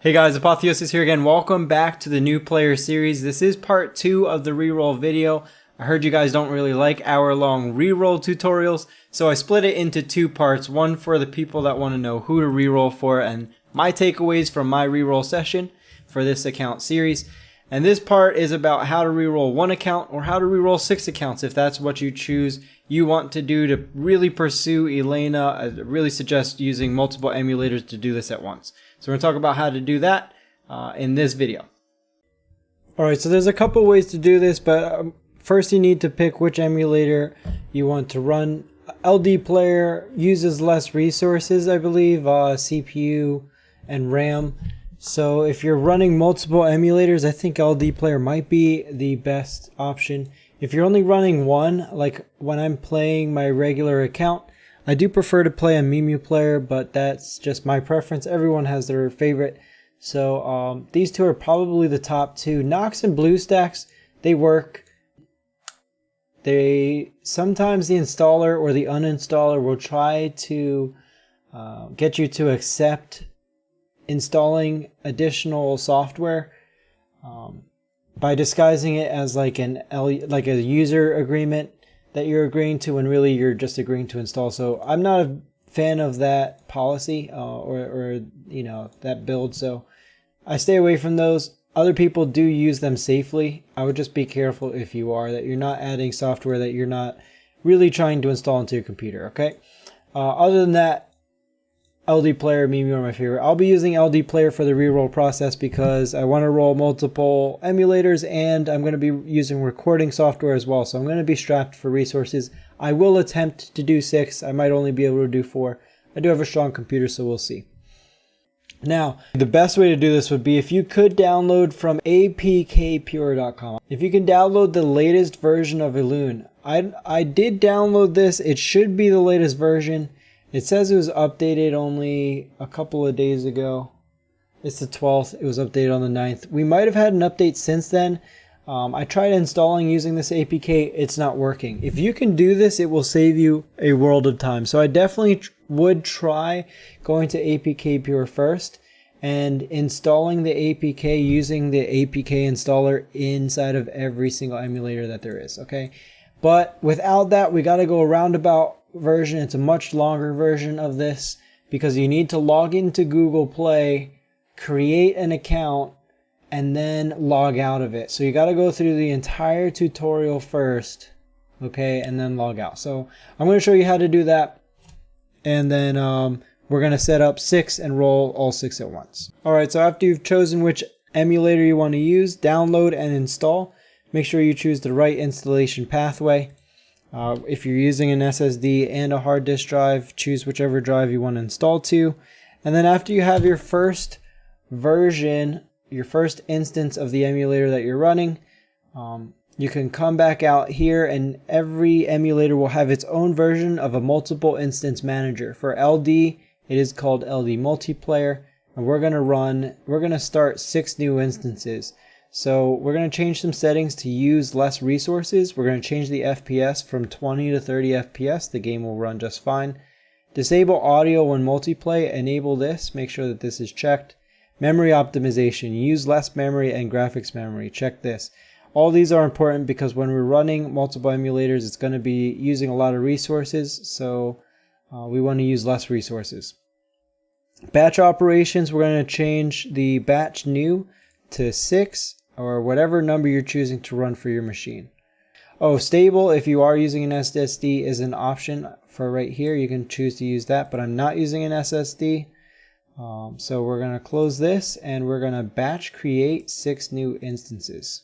Hey guys, Apotheosis here again. Welcome back to the new player series. This is part 2 of the reroll video. I heard you guys don't really like hour-long reroll tutorials, so I split it into 2 parts. One for the people that want to know who to reroll for and my takeaways from my reroll session for this account series. And this part is about how to reroll 1 account or how to reroll 6 accounts if that's what you choose you want to do to really pursue Elena. I really suggest using multiple emulators to do this at once. So we're going to talk about how to do that in this video. Alright, so there's a couple ways to do this, but first you need to pick which emulator you want to run. LD player uses less resources, I believe, CPU and RAM. So if you're running multiple emulators, I think LD player might be the best option. If you're only running one, like when I'm playing my regular account, I do prefer to play a Mimu player, but that's just my preference. Everyone has their favorite. So these two are probably the top 2. Nox and BlueStacks, they work. Sometimes the installer or the uninstaller will try to get you to accept installing additional software by disguising it as like a user agreement that you're agreeing to, when really you're just agreeing to install. So I'm not a fan of that policy or you know, that build, so I stay away from those. Other people do use them safely. I would just be careful if you are, that you're not adding software that you're not really trying to install into your computer, okay? Other than that, LD player, Mimu are my favorite. I'll be using LD player for the reroll process because I want to roll multiple emulators, and I'm going to be using recording software as well. So I'm going to be strapped for resources. I will attempt to do 6. I might only be able to do 4. I do have a strong computer, so we'll see. Now, the best way to do this would be if you could download from apkpure.com. If you can download the latest version of Elunes. I did download this. It should be the latest version. It says it was updated only a couple of days ago. It's the 12th. It was updated on the 9th. We might have had an update since then. I tried installing using this APK. It's not working. If you can do this, it will save you a world of time. So I definitely would try going to APK Pure first and installing the APK using the APK installer inside of every single emulator that there is. Okay, but without that, we got to go a roundabout version. It's a much longer version of this because you need to log into Google Play, create an account, and then log out of it. So you got to go through the entire tutorial first, okay, and then log out. So I'm going to show you how to do that, and then we're going to set up 6 and roll all 6 at once. Alright, so after you've chosen which emulator you want to use, download and install. Make sure you choose the right installation pathway. If you're using an SSD and a hard disk drive, choose whichever drive you want to install to. And then after you have your first version, your first instance of the emulator that you're running, you can come back out here, and every emulator will have its own version of a multiple instance manager. For LD, it is called LD multiplayer, and we're going to start 6 new instances. So we're going to change some settings to use less resources. We're going to change the FPS from 20 to 30 FPS. The game will run just fine. Disable audio when multiplayer. Enable this. Make sure that this is checked. Memory optimization. Use less memory and graphics memory. Check this. All these are important because when we're running multiple emulators, it's going to be using a lot of resources. So we want to use less resources. Batch operations. We're going to change the batch new to 6. Or whatever number you're choosing to run for your machine. Oh, stable, if you are using an SSD, is an option for right here. You can choose to use that, but I'm not using an SSD. So we're going to close this, and we're going to batch create 6 new instances.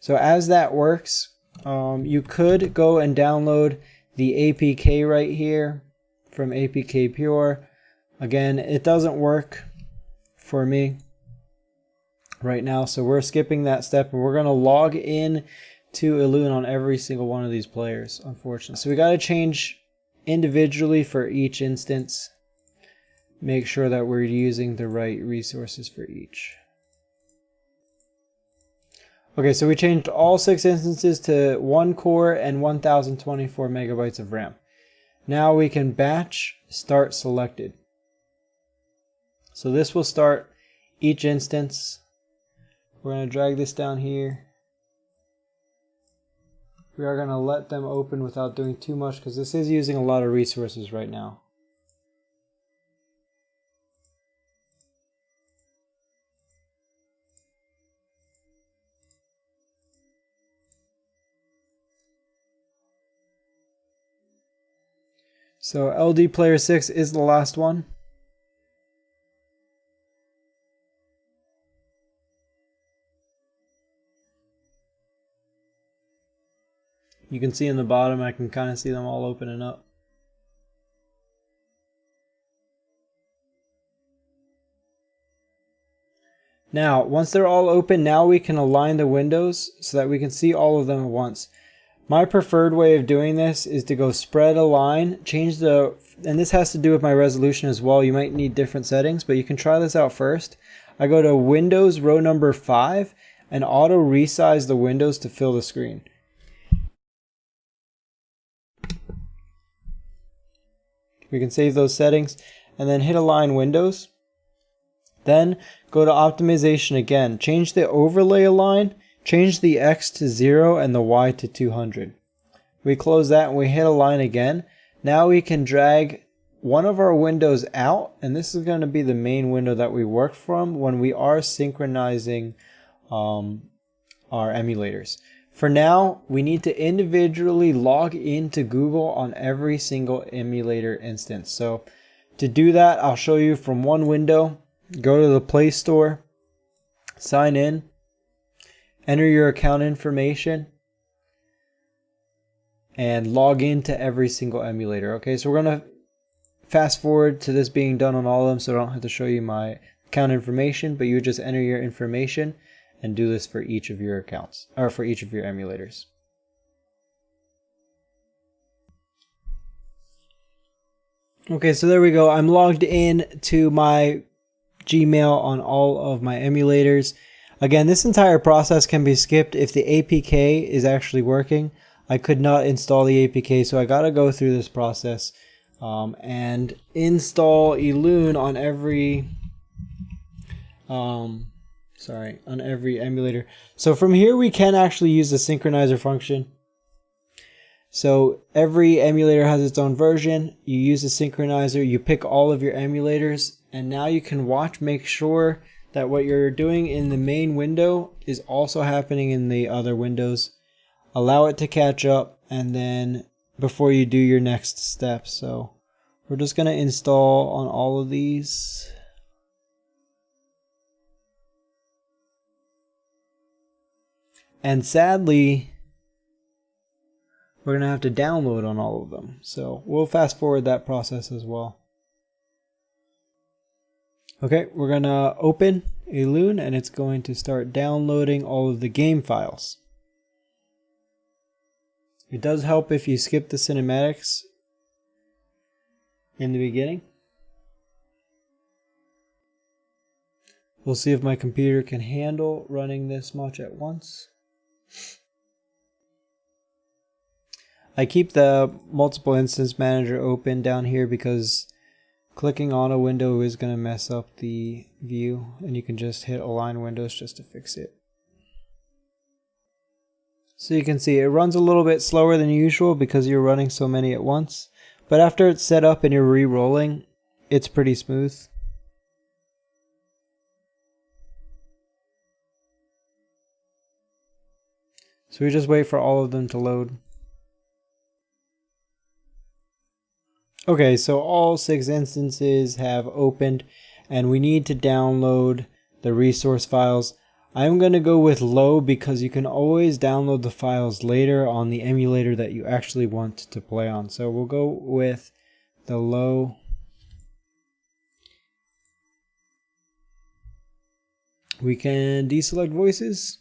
So as that works, you could go and download the APK right here from APK Pure. Again, it doesn't work for me right now, so we're skipping that step, and we're going to log in to Elunes on every single one of these players, unfortunately. So we got to change individually for each instance. Make sure that we're using the right resources for each. Okay, so we changed all 6 instances to 1 core and 1024 megabytes of RAM. Now we can batch start selected. So this will start each instance. We're going to drag this down here. We are going to let them open without doing too much because this is using a lot of resources right now. So LD player 6 is the last one. You can see in the bottom, I can kind of see them all opening up. Now, once they're all open, now we can align the windows so that we can see all of them at once. My preferred way of doing this is to go spread align, change the, and this has to do with my resolution as well. You might need different settings, but you can try this out first. I go to Windows row number 5 and auto resize the windows to fill the screen. We can save those settings and then hit align windows. Then go to optimization again. Change the overlay align, change the X to 0 and the Y to 200. We close that and we hit align again. Now we can drag one of our windows out, and this is going to be the main window that we work from when we are synchronizing our emulators. For now, we need to individually log into Google on every single emulator instance. So to do that, I'll show you from one window. Go to the Play Store, sign in, enter your account information, and log into every single emulator. Okay, so we're going to fast forward to this being done on all of them, so I don't have to show you my account information, but you just enter your information and do this for each of your accounts, or for each of your emulators. Okay, so there we go. I'm logged in to my Gmail on all of my emulators. Again, this entire process can be skipped if the APK is actually working. I could not install the APK, so I gotta go through this process and install Elune on every on every emulator. So from here we can actually use the synchronizer function. So every emulator has its own version. You use the synchronizer, you pick all of your emulators, and now you can make sure that what you're doing in the main window is also happening in the other windows. Allow it to catch up, and then before you do your next step. So we're just going to install on all of these. And sadly, we're going to have to download on all of them. So we'll fast forward that process as well. Okay, we're going to open Elune and it's going to start downloading all of the game files. It does help if you skip the cinematics in the beginning. We'll see if my computer can handle running this much at once. I keep the multiple instance manager open down here because clicking on a window is going to mess up the view, and you can just hit align windows just to fix it. So you can see it runs a little bit slower than usual because you're running so many at once, but after it's set up and you're re-rolling, it's pretty smooth. So we just wait for all of them to load. Okay, so all 6 instances have opened and we need to download the resource files. I'm going to go with low because you can always download the files later on the emulator that you actually want to play on. So we'll go with the low. We can deselect voices.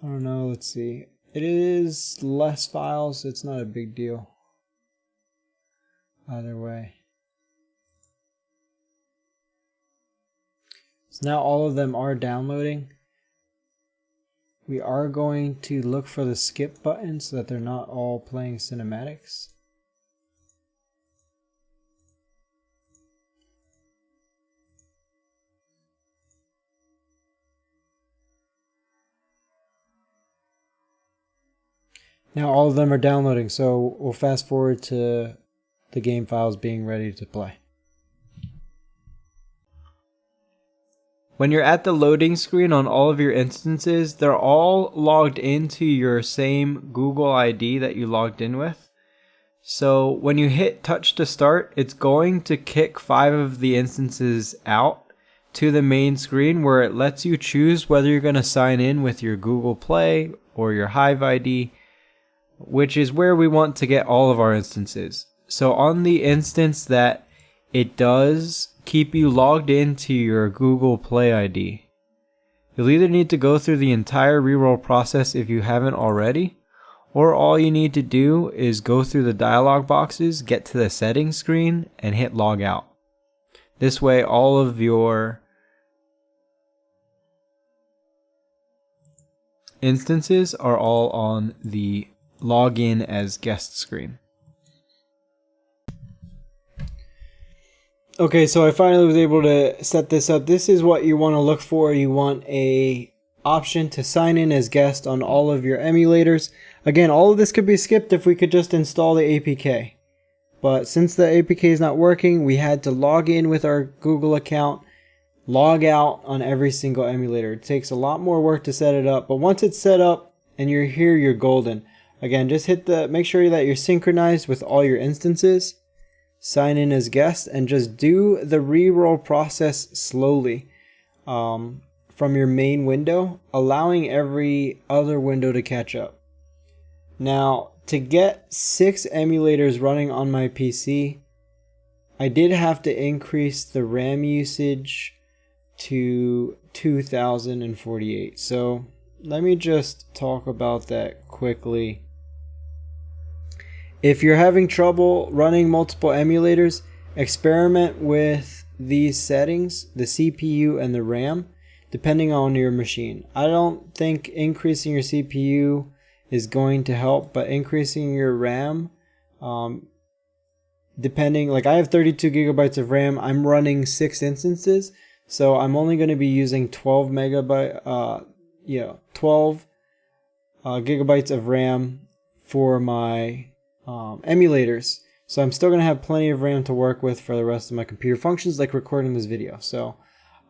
I don't know, let's see. It is less files, it's not a big deal. Either way. So now all of them are downloading. We are going to look for the skip button so that they're not all playing cinematics. Now all of them are downloading, so we'll fast forward to the game files being ready to play. When you're at the loading screen on all of your instances, they're all logged into your same Google ID that you logged in with. So when you hit touch to start, it's going to kick 5 of the instances out to the main screen where it lets you choose whether you're going to sign in with your Google Play or your Hive ID, which is where we want to get all of our instances. So on the instance that it does keep you logged into your Google Play ID, you'll either need to go through the entire reroll process if you haven't already, or all you need to do is go through the dialog boxes, get to the settings screen, and hit log out. This way all of your instances are all on the login as guest screen. Okay, so I finally was able to set this up. This is what you want to look for. You want a option to sign in as guest on all of your emulators. Again, all of this could be skipped if we could just install the APK. But since the APK is not working, we had to log in with our Google account, log out on every single emulator. It takes a lot more work to set it up, but once it's set up and you're here, you're golden. Again, just make sure that you're synchronized with all your instances. Sign in as guest and just do the reroll process slowly from your main window, allowing every other window to catch up. Now, to get 6 emulators running on my PC, I did have to increase the RAM usage to 2048. So let me just talk about that quickly. If you're having trouble running multiple emulators, experiment with these settings, the CPU and the RAM, depending on your machine. I don't think increasing your CPU is going to help, but increasing your RAM, depending, like I have 32 gigabytes of RAM, I'm running 6 instances, so I'm only going to be using 12 gigabytes of RAM for my emulators. So I'm still going to have plenty of RAM to work with for the rest of my computer functions, like recording this video. So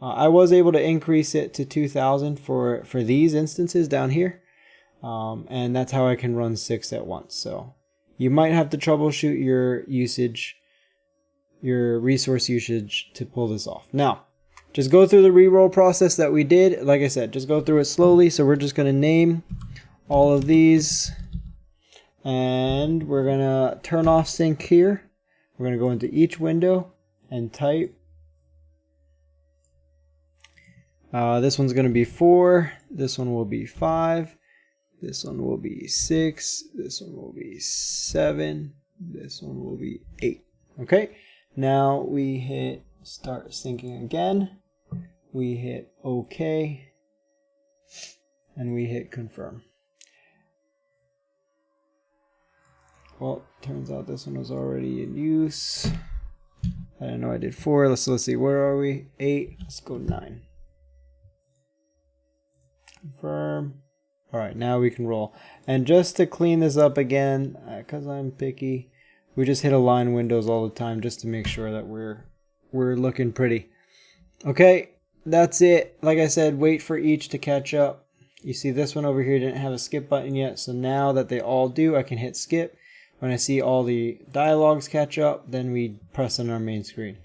I was able to increase it to 2000 for these instances down here. And that's how I can run 6 at once. So you might have to troubleshoot your usage, your resource usage to pull this off. Now, just go through the reroll process that we did. Like I said, just go through it slowly. So we're just going to name all of these. And we're going to turn off sync here. We're going to go into each window and type. This one's going to be 4. This one will be 5. This one will be 6. This one will be 7. This one will be 8. Okay. Now we hit start syncing again. We hit OK. And we hit confirm. Well, turns out this one was already in use. I didn't know I did 4. Let's see, where are we? 8. Let's go 9. Confirm. Alright, now we can roll. And just to clean this up again, because I'm picky, we just hit align windows all the time just to make sure that we're looking pretty. Okay, that's it. Like I said, wait for each to catch up. You see this one over here didn't have a skip button yet, so now that they all do, I can hit skip. When I see all the dialogues catch up, then we press on our main screen.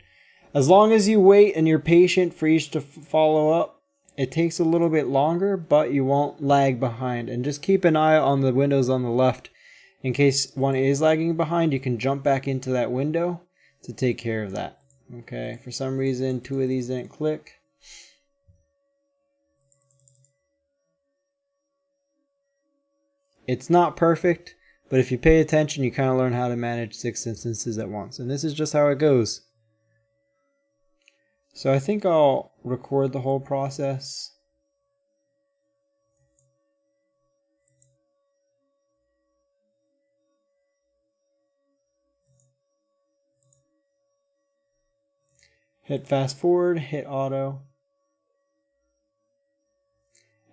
As long as you wait and you're patient for each to follow up, it takes a little bit longer, but you won't lag behind. And just keep an eye on the windows on the left. In case one is lagging behind, you can jump back into that window to take care of that. Okay, for some reason, 2 of these didn't click. It's not perfect. But if you pay attention, you kind of learn how to manage 6 instances at once. And this is just how it goes. So I think I'll record the whole process. Hit fast forward, hit auto.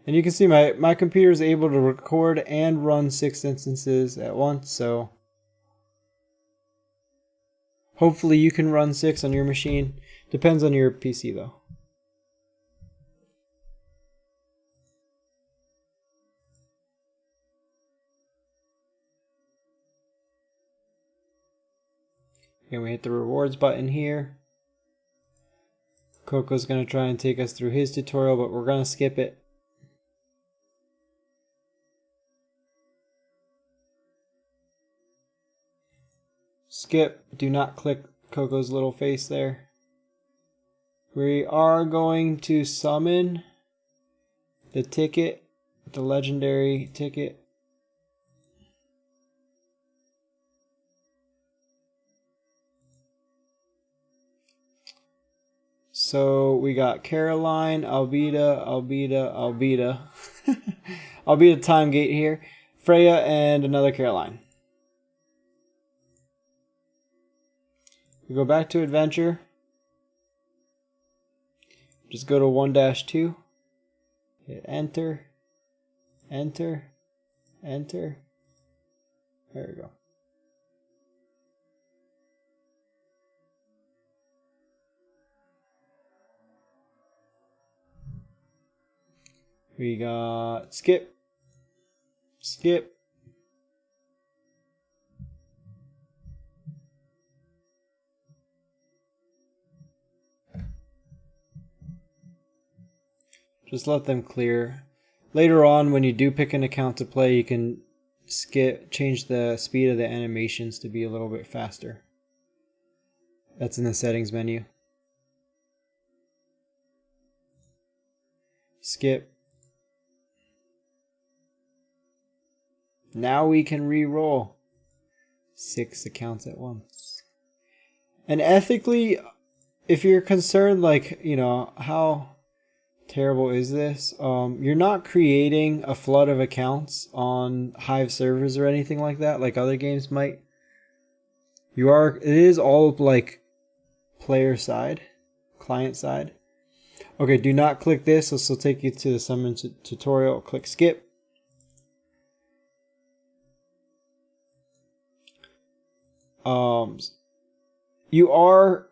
And you can see my computer is able to record and run 6 instances at once, so hopefully you can run 6 on your machine. Depends on your PC though. Again, we hit the rewards button here. Coco's going to try and take us through his tutorial, but we're going to skip it. Skip. Do not click Coco's little face there. We are going to summon the ticket, the legendary ticket. So we got Caroline, Albita, Albita time gate here, Freya, and another Caroline. We go back to adventure. Just go to 1-2. Hit enter, enter, enter. There we go. We got skip, skip. Just let them clear. Later on, when you do pick an account to play, you can change the speed of the animations to be a little bit faster. That's in the settings menu. Skip. Now we can re-roll 6 accounts at once. And ethically, if you're concerned, like, you know, how terrible is this? You're not creating a flood of accounts on Hive servers or anything like that, like other games might. It is all like player side, client side. Okay, do not click this. This will take you to the summon tutorial. Click skip. You are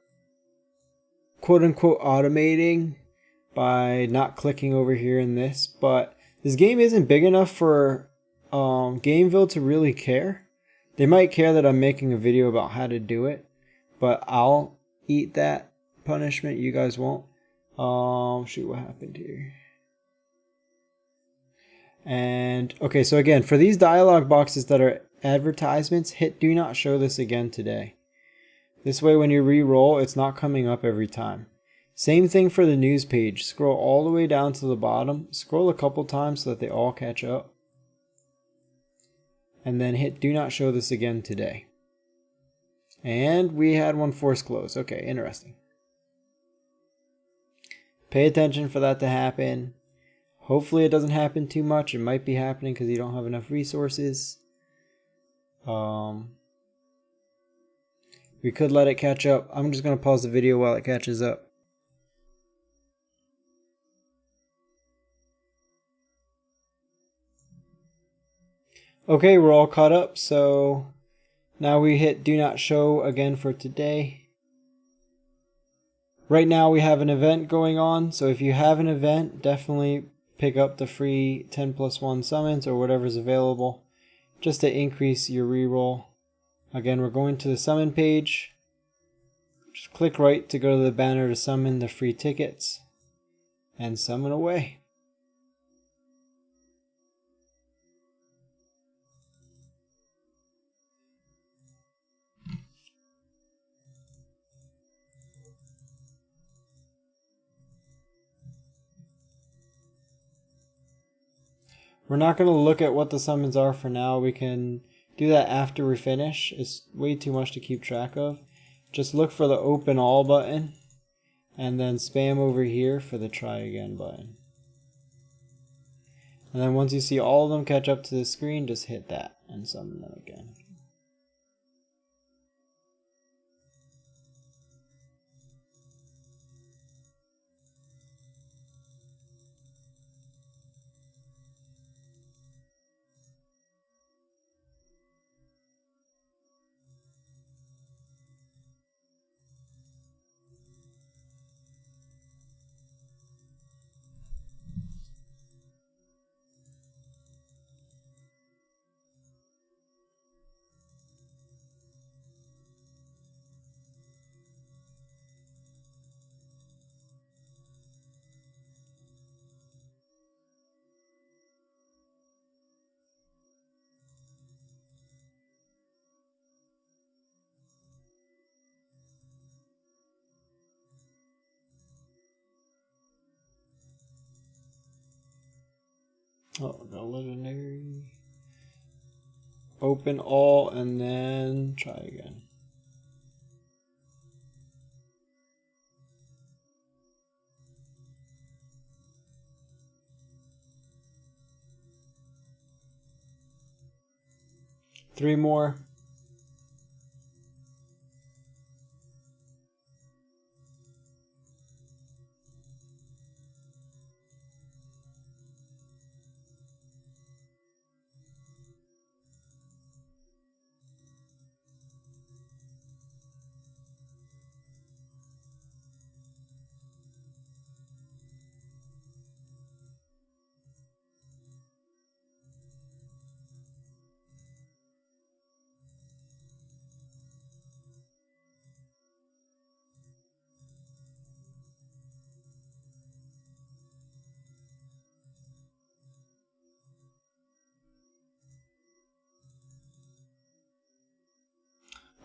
quote unquote automating by not clicking over here in this, but this game isn't big enough for Gameville to really care. They might care that I'm making a video about how to do it, but I'll eat that punishment. You guys won't. Shoot, what happened here? And okay, so again, for these dialog boxes that are advertisements, hit do not show this again today. This way when you re-roll, it's not coming up every time. Same thing for the news page. Scroll all the way down to the bottom. Scroll a couple times so that they all catch up. And then hit do not show this again today. And we had one force close. Okay, interesting. Pay attention for that to happen. Hopefully it doesn't happen too much. It might be happening because you don't have enough resources. We could let it catch up. I'm just going to pause the video while it catches up. Okay, we're all caught up, so now we hit do not show again for today. Right now we have an event going on, so if you have an event, definitely pick up the free 10+1 summons or whatever's available just to increase your reroll. Again, we're going to the summon page. Just click right to go to the banner to summon the free tickets and summon away. We're not going to look at what the summons are for now. We can do that after we finish. It's way too much to keep track of. Just look for the open all button and then spam over here for the try again button. And then once you see all of them catch up to the screen, just hit that and summon them again. Oh, no legendary. Open all and then try again. Three more.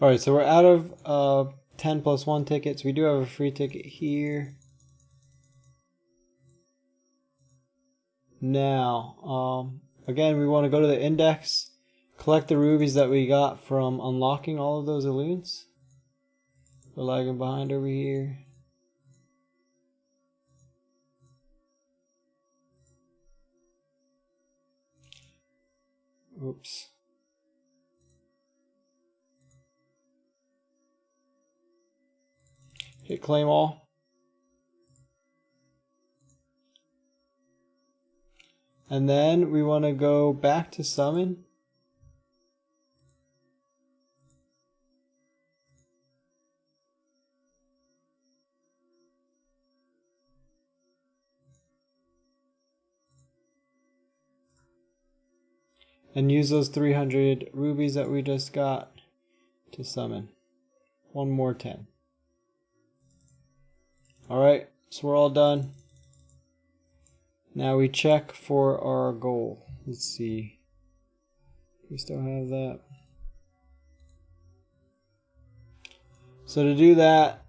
Alright, so we're out of 10 plus 1 tickets. We do have a free ticket here. Now, again, we want to go to the index, collect the rubies that we got from unlocking all of those Elunes. We're lagging behind over here. Oops. Hit claim all. And then we want to go back to summon. And use those 300 rubies that we just got to summon. One more 10. Alright, so we're all done. Now we check for our goal. Let's see. We still have that. So to do that,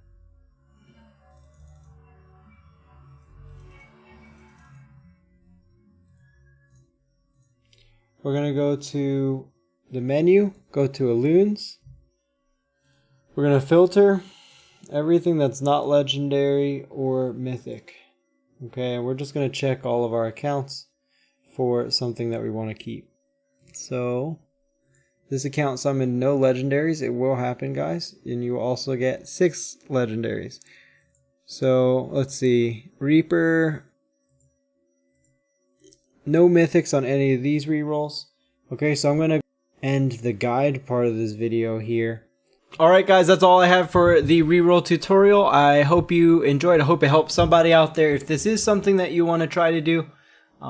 we're going to go to the menu, go to Elunes. We're going to filter everything that's not legendary or mythic. Okay, and we're just going to check all of our accounts for something that we want to keep. So, this account summoned no legendaries. It will happen, guys. And you will also get 6 legendaries. So, let's see. Reaper. No mythics on any of these rerolls. Okay, so I'm going to end the guide part of this video here. Alright guys, that's all I have for the reroll tutorial. I hope you enjoyed. I hope it helped somebody out there if this is something that you want to try to do.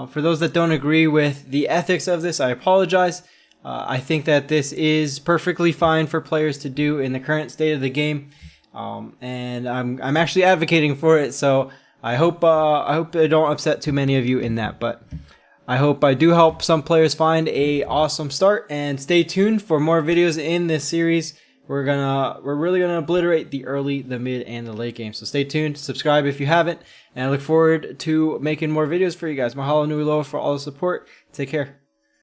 For those that don't agree with the ethics of this, I apologize. I think that this is perfectly fine for players to do in the current state of the game. And I'm actually advocating for it, so I hope I don't upset too many of you in that, but I hope I do help some players find a awesome start, and stay tuned for more videos in this series. We're really gonna obliterate the early, the mid, and the late game. So stay tuned, subscribe if you haven't, and I look forward to making more videos for you guys. Mahalo nui loa for all the support. Take care.